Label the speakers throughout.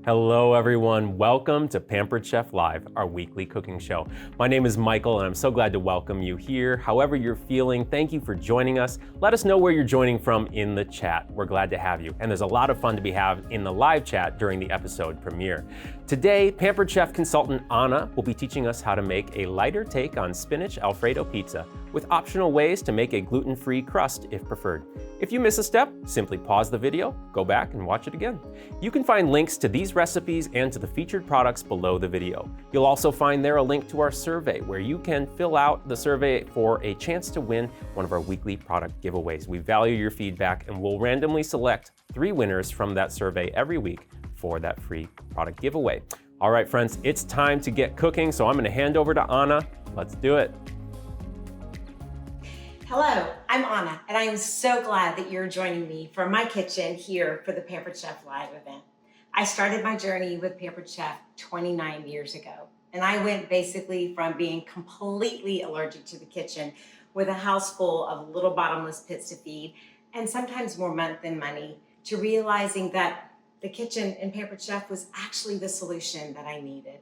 Speaker 1: Hello everyone, welcome to Pampered Chef Live, our weekly cooking show. My name is Michael and I'm so glad to welcome you here. However you're feeling, thank you for joining us. Let us know where you're joining from in the chat. We're glad to have you. And there's a lot of fun to be had in the live chat during the episode premiere. Today, Pampered Chef consultant Anna will be teaching us how to make a lighter take on Spinach Alfredo pizza with optional ways to make a gluten-free crust if preferred. If you miss a step, simply pause the video, go back and watch it again. You can find links to these recipes and to the featured products below the video. You'll also find there a link to our survey where you can fill out the survey for a chance to win one of our weekly product giveaways. We value your feedback and we'll randomly select 3 winners from that survey every week for that free product giveaway. All right, friends, it's time to get cooking, so I'm gonna hand over to Anna. Let's do it.
Speaker 2: Hello, I'm Anna, and I am so glad that you're joining me from my kitchen here for the Pampered Chef Live event. I started my journey with Pampered Chef 29 years ago, and I went basically from being completely allergic to the kitchen with a house full of little bottomless pits to feed, and sometimes more month than money, to realizing that the kitchen in Pampered Chef was actually the solution that I needed.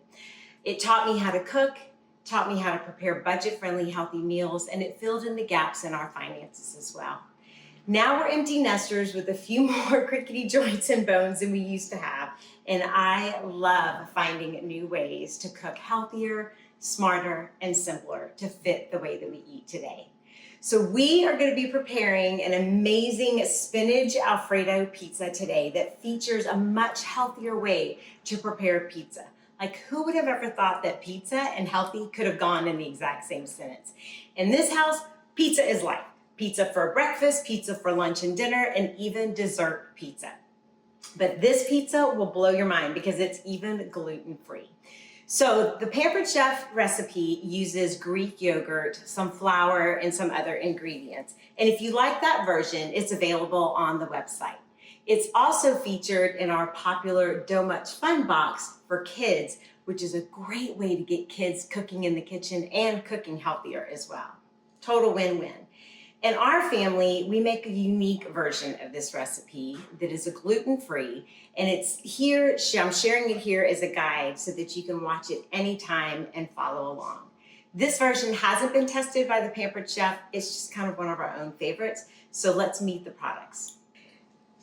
Speaker 2: It taught me how to cook, taught me how to prepare budget-friendly, healthy meals, and it filled in the gaps in our finances as well. Now we're empty nesters with a few more crickety joints and bones than we used to have, and I love finding new ways to cook healthier, smarter, and simpler to fit the way that we eat today. So we are going to be preparing an amazing Spinach Alfredo pizza today that features a much healthier way to prepare pizza. Like, who would have ever thought that pizza and healthy could have gone in the exact same sentence? In this house, pizza is life. Pizza for breakfast, pizza for lunch and dinner, and even dessert pizza. But this pizza will blow your mind because it's even gluten-free. So the Pampered Chef recipe uses Greek yogurt, some flour, and some other ingredients. And if you like that version, it's available on the website. It's also featured in our popular Dough Much Fun box for kids, which is a great way to get kids cooking in the kitchen and cooking healthier as well. Total win-win. In our family, we make a unique version of this recipe that is a gluten-free, and it's here, I'm sharing it here as a guide so that you can watch it anytime and follow along. This version hasn't been tested by the Pampered Chef. It's just kind of one of our own favorites. So let's meet the products.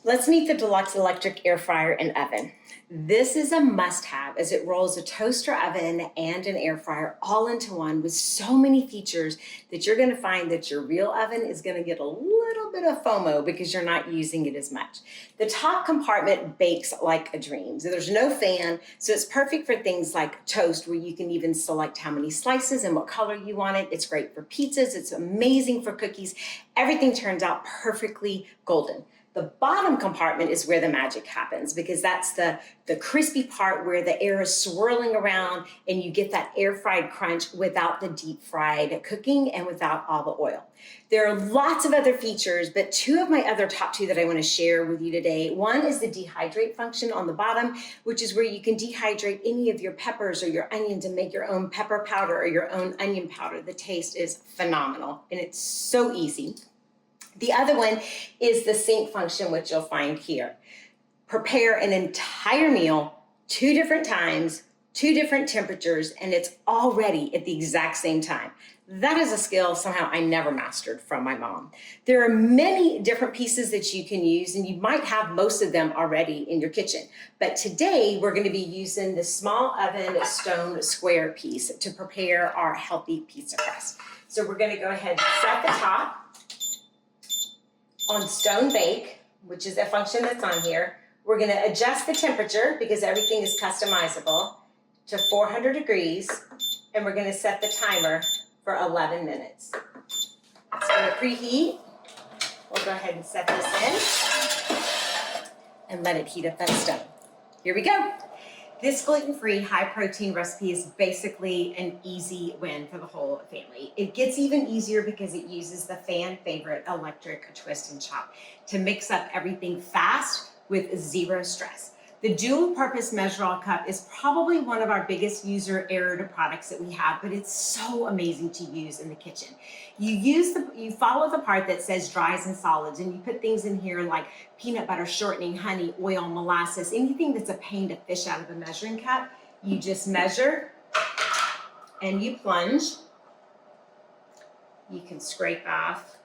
Speaker 2: Let's meet the Deluxe Electric Air Fryer and Oven. This is a must-have as it rolls a toaster oven and an air fryer all into one with so many features that you're gonna find that your real oven is gonna get a little bit of FOMO because you're not using it as much. The top compartment bakes like a dream. So there's no fan, so it's perfect for things like toast where you can even select how many slices and what color you want it. It's great for pizzas, it's amazing for cookies. Everything turns out perfectly golden. The bottom compartment is where the magic happens because that's the crispy part where the air is swirling around and you get that air fried crunch without the deep fried cooking and without all the oil. There are lots of other features, but 2 of my other top 2 that I want to share with you today. One is the dehydrate function on the bottom, which is where you can dehydrate any of your peppers or your onions and make your own pepper powder or your own onion powder. The taste is phenomenal and it's so easy. The other one is the sync function, which you'll find here. Prepare an entire meal 2 different times, 2 different temperatures, and it's all ready at the exact same time. That is a skill somehow I never mastered from my mom. There are many different pieces that you can use, and you might have most of them already in your kitchen. But today, we're going to be using the small oven stone square piece to prepare our healthy pizza crust. So we're going to go ahead and set the top on stone bake, which is a function that's on here. We're going to adjust the temperature because everything is customizable to 400 degrees, and we're going to set the timer for 11 minutes. It's going to preheat. We'll go ahead and set this in and let it heat up that stone. Here we go. This gluten-free, high-protein recipe is basically an easy win for the whole family. It gets even easier because it uses the fan favorite electric twist and chop to mix up everything fast with 0 stress. The dual purpose measure-all cup is probably one of our biggest user error products that we have, but it's so amazing to use in the kitchen. You follow the part that says dries and solids, and you put things in here like peanut butter, shortening, honey, oil, molasses, anything that's a pain to fish out of a measuring cup. You just measure and you plunge. You can scrape off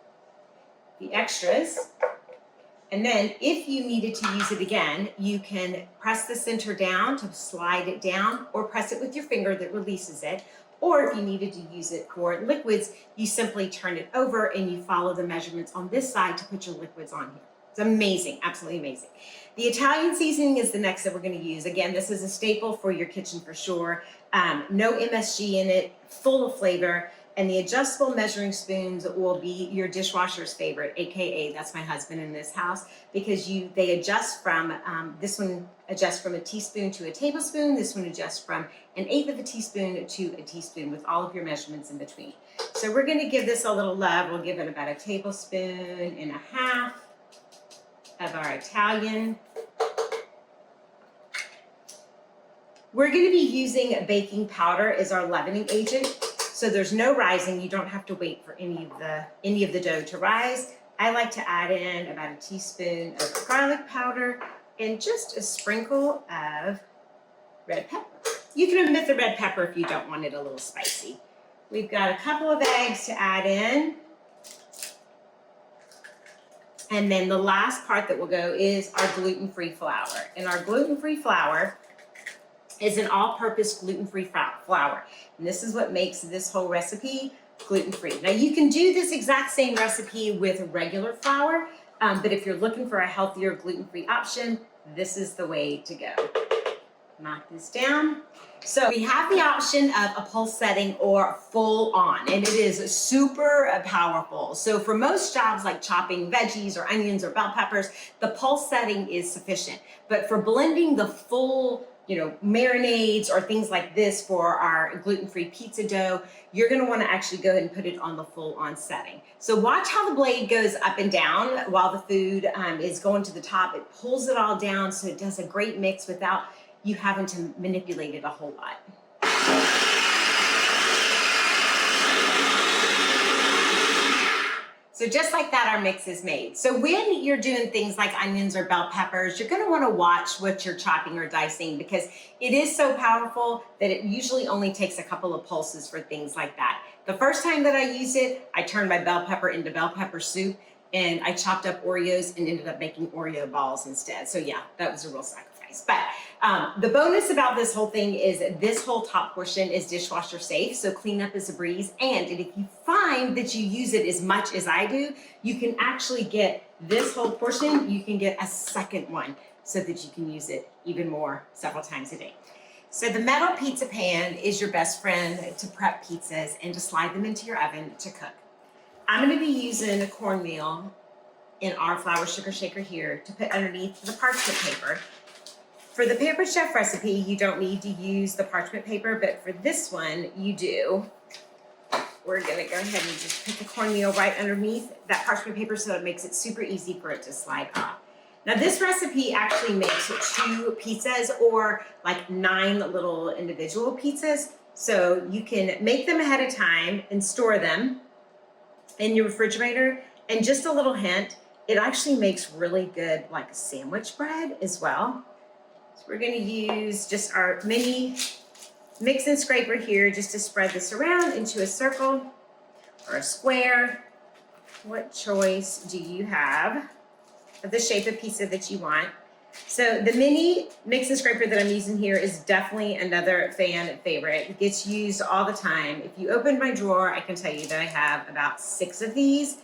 Speaker 2: the extras. And then if you needed to use it again, you can press the center down to slide it down, or press it with your finger that releases it. Or if you needed to use it for liquids, you simply turn it over and you follow the measurements on this side to put your liquids on here. It's amazing, absolutely amazing. The Italian seasoning is the next that we're gonna use. Again, this is a staple for your kitchen for sure. No MSG in it, full of flavor. And the adjustable measuring spoons will be your dishwasher's favorite, AKA that's my husband in this house, because they adjust from, this one adjusts from a teaspoon to a tablespoon, this one adjusts from 1/8 of a teaspoon to a teaspoon with all of your measurements in between. So we're gonna give this a little love. We'll give it about 1.5 tablespoons of our Italian. We're gonna be using baking powder as our leavening agent. So there's no rising. You don't have to wait for any of the dough to rise. I like to add in about 1 teaspoon of garlic powder and just a sprinkle of red pepper. You can omit the red pepper if you don't want it a little spicy. We've got a couple of eggs to add in. And then the last part that will go is our gluten-free flour. And our gluten-free flour is an all-purpose gluten-free flour. And this is what makes this whole recipe gluten-free. Now you can do this exact same recipe with regular flour, but if you're looking for a healthier gluten-free option, this is the way to go. Knock this down. So we have the option of a pulse setting or full on, and it is super powerful. So for most jobs like chopping veggies or onions or bell peppers, the pulse setting is sufficient. But for blending the full marinades or things like this for our gluten-free pizza dough, you're gonna wanna actually go ahead and put it on the full-on setting. So watch how the blade goes up and down while the food is going to the top. It pulls it all down so it does a great mix without you having to manipulate it a whole lot. So just like that, our mix is made. So when you're doing things like onions or bell peppers, you're gonna wanna watch what you're chopping or dicing, because it is so powerful that it usually only takes a couple of pulses for things like that. The first time that I used it, I turned my bell pepper into bell pepper soup, and I chopped up Oreos and ended up making Oreo balls instead. So yeah, that was a real sacrifice. But the bonus about this whole thing is this whole top portion is dishwasher safe, so cleanup is a breeze. And if you find that you use it as much as I do, you can actually get this whole portion, you can get a second one so that you can use it even more several times a day. So the metal pizza pan is your best friend to prep pizzas and to slide them into your oven to cook. I'm gonna be using a cornmeal in our flour sugar shaker here to put underneath the parchment paper. For the Pampered Chef recipe, you don't need to use the parchment paper, but for this one, you do. We're gonna go ahead and just put the cornmeal right underneath that parchment paper so it makes it super easy for it to slide off. Now this recipe actually makes 2 pizzas or like 9 little individual pizzas. So you can make them ahead of time and store them in your refrigerator. And just a little hint, it actually makes really good like sandwich bread as well. So we're gonna use just our mini mix and scraper here just to spread this around into a circle or a square. What choice do you have of the shape of pizza that you want? So the mini mix and scraper that I'm using here is definitely another fan favorite. It gets used all the time. If you open my drawer, I can tell you that I have about 6 of these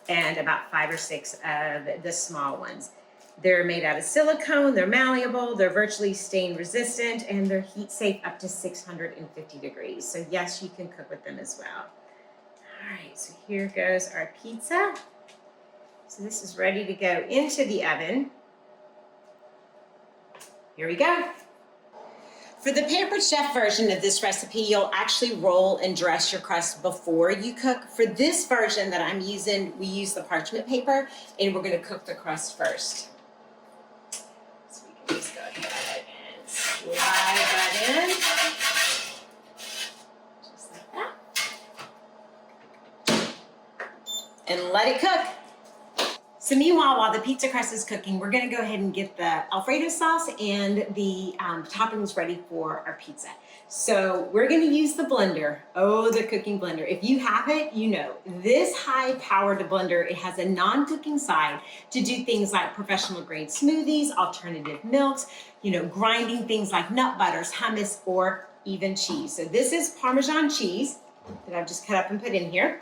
Speaker 2: and about 5 or 6 of the small ones. They're made out of silicone, they're malleable, they're virtually stain resistant, and they're heat safe up to 650 degrees. So yes, you can cook with them as well. All right, so here goes our pizza. So this is ready to go into the oven. Here we go. For the Pampered Chef version of this recipe, you'll actually roll and dress your crust before you cook. For this version that I'm using, we use the parchment paper, and we're gonna cook the crust first. So we can just go ahead let it cook. So meanwhile, while the pizza crust is cooking, we're gonna go ahead and get the Alfredo sauce and the toppings ready for our pizza. So we're gonna use the blender. Oh, the cooking blender. If you have it, you know. This high-powered blender, it has a non-cooking side to do things like professional grade smoothies, alternative milks, grinding things like nut butters, hummus, or even cheese. So this is Parmesan cheese that I've just cut up and put in here.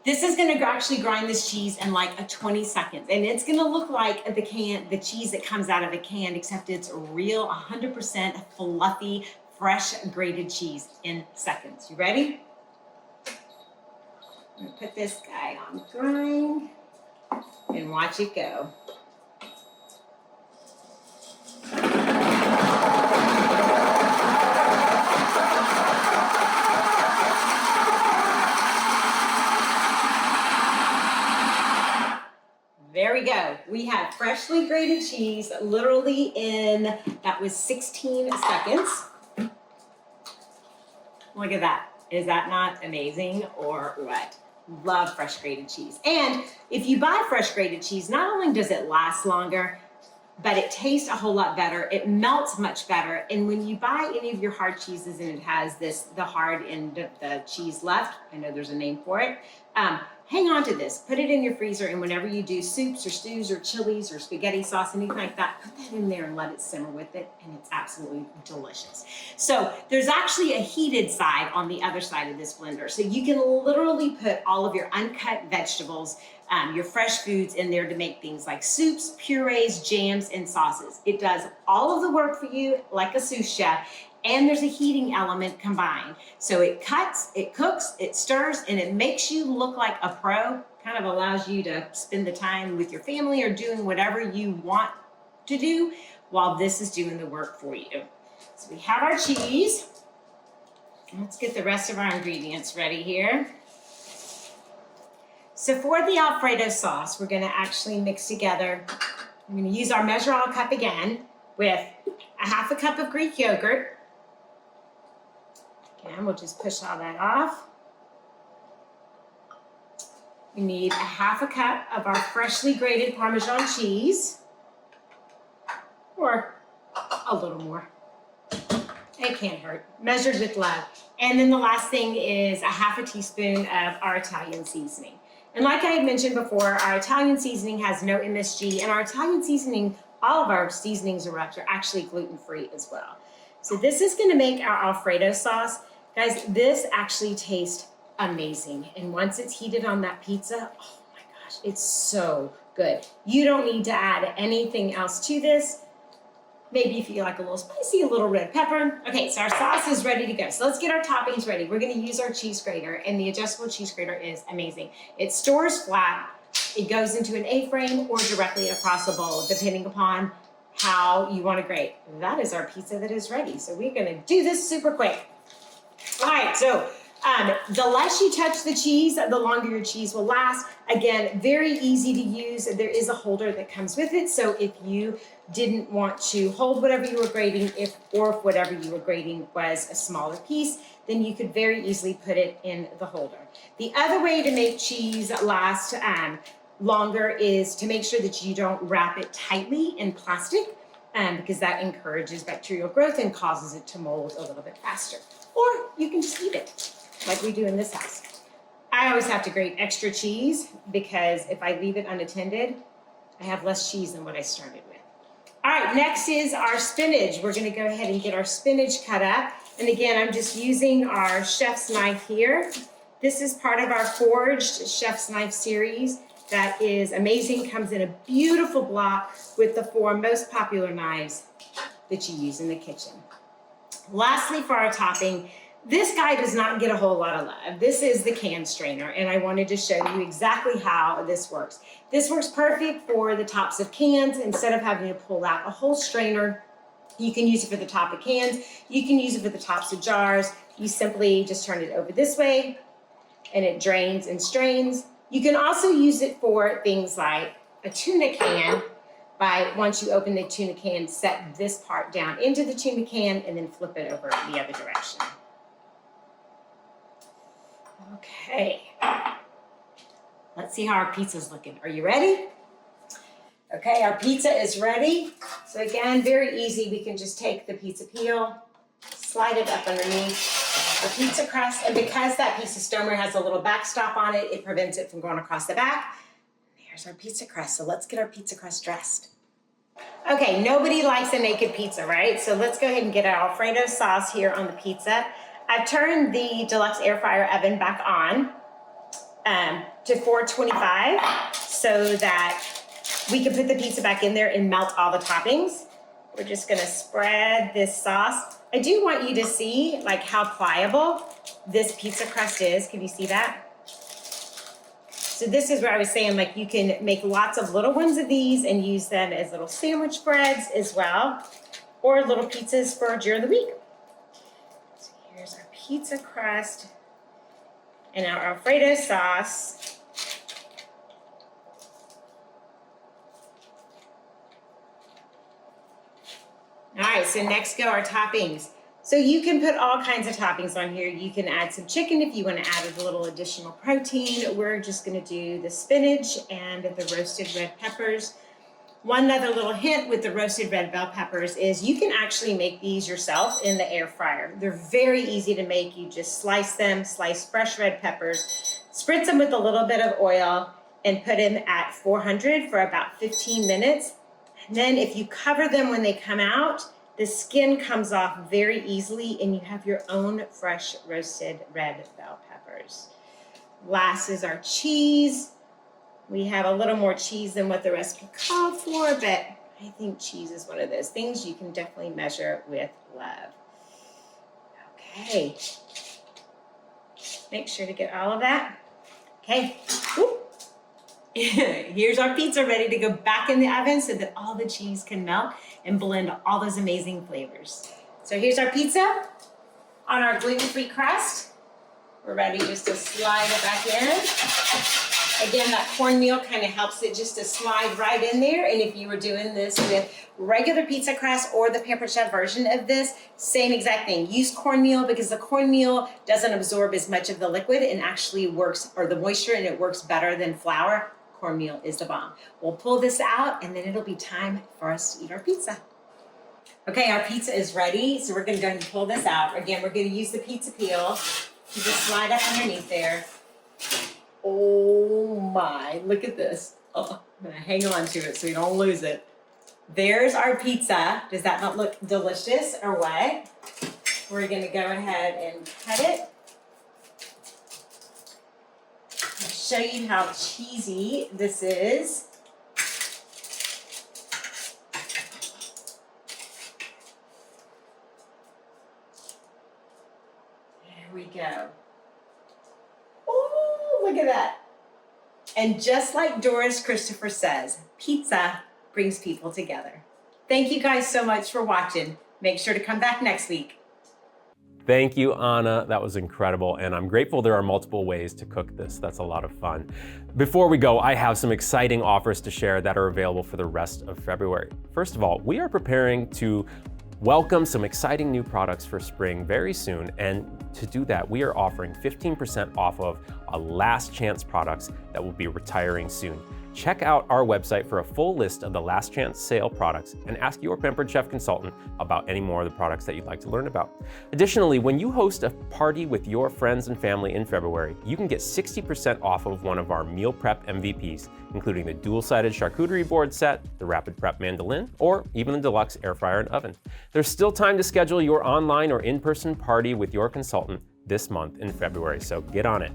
Speaker 2: This is gonna actually grind this cheese in like a 20 seconds. And it's gonna look like the cheese that comes out of a can, except it's real 100% fluffy, fresh grated cheese in seconds. You ready? I'm gonna put this guy on grind and watch it go. There we go. We have freshly grated cheese literally that was 16 seconds. Look at that. Is that not amazing or what? Love fresh grated cheese. And if you buy fresh grated cheese, not only does it last longer, but it tastes a whole lot better. It melts much better. And when you buy any of your hard cheeses and it has the hard end of the cheese left, I know there's a name for it, hang on to this, put it in your freezer, and whenever you do soups or stews or chilies or spaghetti sauce, anything like that, put that in there and let it simmer with it, and it's absolutely delicious. So there's actually a heated side on the other side of this blender. So you can literally put all of your uncut vegetables, your fresh foods in there to make things like soups, purees, jams, and sauces. It does all of the work for you like a sous chef, and there's a heating element combined. So it cuts, it cooks, it stirs, and it makes you look like a pro. Kind of allows you to spend the time with your family or doing whatever you want to do while this is doing the work for you. So we have our cheese. Let's get the rest of our ingredients ready here. So for the Alfredo sauce, we're gonna actually mix together, I'm gonna use our measure all cup again with a half a cup of Greek yogurt. And we'll just push all that off. We need a half a cup of our freshly grated Parmesan cheese, or a little more. It can't hurt, measured with love. And then the last thing is a half a teaspoon of our Italian seasoning. And like I had mentioned before, our Italian seasoning has no MSG, and our Italian seasoning, all of our seasonings or rubs are actually gluten-free as well. So this is gonna make our Alfredo sauce. Guys, this actually tastes amazing. And once it's heated on that pizza, oh my gosh, it's so good. You don't need to add anything else to this. Maybe if you like a little spicy, a little red pepper. Okay, so our sauce is ready to go. So let's get our toppings ready. We're gonna use our cheese grater, and the adjustable cheese grater is amazing. It stores flat, it goes into an A-frame or directly across a bowl, depending upon how you wanna grate. That is our pizza that is ready. So we're gonna do this super quick. All right, so the less you touch the cheese, the longer your cheese will last. Again, very easy to use. There is a holder that comes with it. So if you didn't want to hold whatever you were grating, or if whatever you were grating was a smaller piece, then you could very easily put it in the holder. The other way to make cheese last longer is to make sure that you don't wrap it tightly in plastic, because that encourages bacterial growth and causes it to mold a little bit faster. Or you can just eat it, like we do in this house. I always have to grate extra cheese, because if I leave it unattended, I have less cheese than what I started with. All right, next is our spinach. We're gonna go ahead and get our spinach cut up. And again, I'm just using our chef's knife here. This is part of our Forged Chef's Knife series. That is amazing, comes in a beautiful block with the 4 most popular knives that you use in the kitchen. Lastly, for our topping, this guy does not get a whole lot of love. This is the can strainer, and I wanted to show you exactly how this works. This works perfect for the tops of cans. Instead of having to pull out a whole strainer, you can use it for the top of cans. You can use it for the tops of jars. You simply just turn it over this way, and it drains and strains. You can also use it for things like a tuna can. Once you open the tuna can, set this part down into the tuna can and then flip it over the other direction. Okay. Let's see how our pizza's looking. Are you ready? Okay, our pizza is ready. So again, very easy. We can just take the pizza peel, slide it up underneath our pizza crust. And because that piece of stoneware has a little backstop on it, it prevents it from going across the back. There's our pizza crust. So let's get our pizza crust dressed. Okay, nobody likes a naked pizza, right? So let's go ahead and get our Alfredo sauce here on the pizza. I've turned the deluxe air fryer oven back on to 425 so that we can put the pizza back in there and melt all the toppings. We're just gonna spread this sauce. I do want you to see like how pliable this pizza crust is. Can you see that? So this is where I was saying like you can make lots of little ones of these and use them as little sandwich breads as well, or little pizzas for during the week. So here's our pizza crust and our Alfredo sauce. All right, so next go our toppings. So you can put all kinds of toppings on here. You can add some chicken if you want to add a little additional protein. We're just going to do the spinach and the roasted red peppers. One other little hint with the roasted red bell peppers is you can actually make these yourself in the air fryer. They're very easy to make. You just slice them, slice fresh red peppers, spritz them with a little bit of oil, and put them at 400 for about 15 minutes. And then if you cover them when they come out, the skin comes off very easily and you have your own fresh roasted red bell peppers. Last is our cheese. We have a little more cheese than what the recipe called for, but I think cheese is one of those things you can definitely measure with love. Okay. Make sure to get all of that. Okay. Whoop. Here's our pizza ready to go back in the oven so that all the cheese can melt and blend all those amazing flavors. So here's our pizza on our gluten-free crust. We're ready just to slide it back in. Again, that cornmeal kind of helps it just to slide right in there. And if you were doing this with regular pizza crust or the Pampered Chef version of this, same exact thing. Use cornmeal because the cornmeal doesn't absorb as much of the liquid and actually works, or the moisture, and it works better than flour. Cornmeal is the bomb. We'll pull this out and then it'll be time for us to eat our pizza. Okay, our pizza is ready. So we're gonna go ahead and pull this out. Again, we're gonna use the pizza peel to just slide up underneath there. Oh my, look at this. Oh, I'm gonna hang on to it so we don't lose it. There's our pizza. Does that not look delicious or what? We're gonna go ahead and cut it. Show you how cheesy this is. There we go. Oh, look at that. And just like Doris Christopher says, pizza brings people together. Thank you guys so much for watching. Make sure to come back next week.
Speaker 1: Thank you, Anna. That was incredible, and I'm grateful there are multiple ways to cook this. That's a lot of fun. Before we go, I have some exciting offers to share that are available for the rest of February. First of all, we are preparing to welcome some exciting new products for spring very soon, and to do that, we are offering 15% off of a last chance products that will be retiring soon. Check out our website for a full list of the last chance sale products and ask your Pampered Chef consultant about any more of the products that you'd like to learn about. Additionally, when you host a party with your friends and family in February, you can get 60% off of one of our meal prep MVPs, including the dual-sided charcuterie board set, the rapid prep mandolin, or even the deluxe air fryer and oven. There's still time to schedule your online or in-person party with your consultant this month in February, so get on it.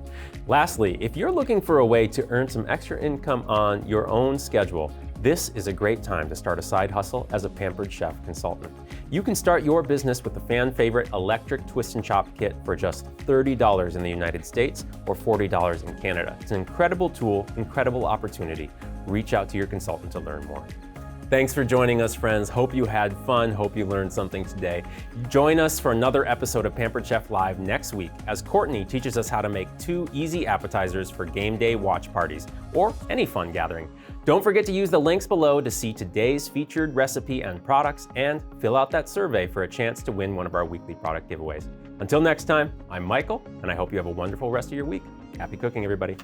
Speaker 1: Lastly, if you're looking for a way to earn some extra income on your own schedule, this is a great time to start a side hustle as a Pampered Chef consultant. You can start your business with the fan favorite electric twist and chop kit for just $30 in the United States or $40 in Canada. It's an incredible tool, incredible opportunity. Reach out to your consultant to learn more. Thanks for joining us, friends. Hope you had fun. Hope you learned something today. Join us for another episode of Pampered Chef Live next week as Courtney teaches us how to make 2 easy appetizers for game day watch parties or any fun gathering. Don't forget to use the links below to see today's featured recipe and products and fill out that survey for a chance to win one of our weekly product giveaways. Until next time, I'm Michael, and I hope you have a wonderful rest of your week. Happy cooking, everybody.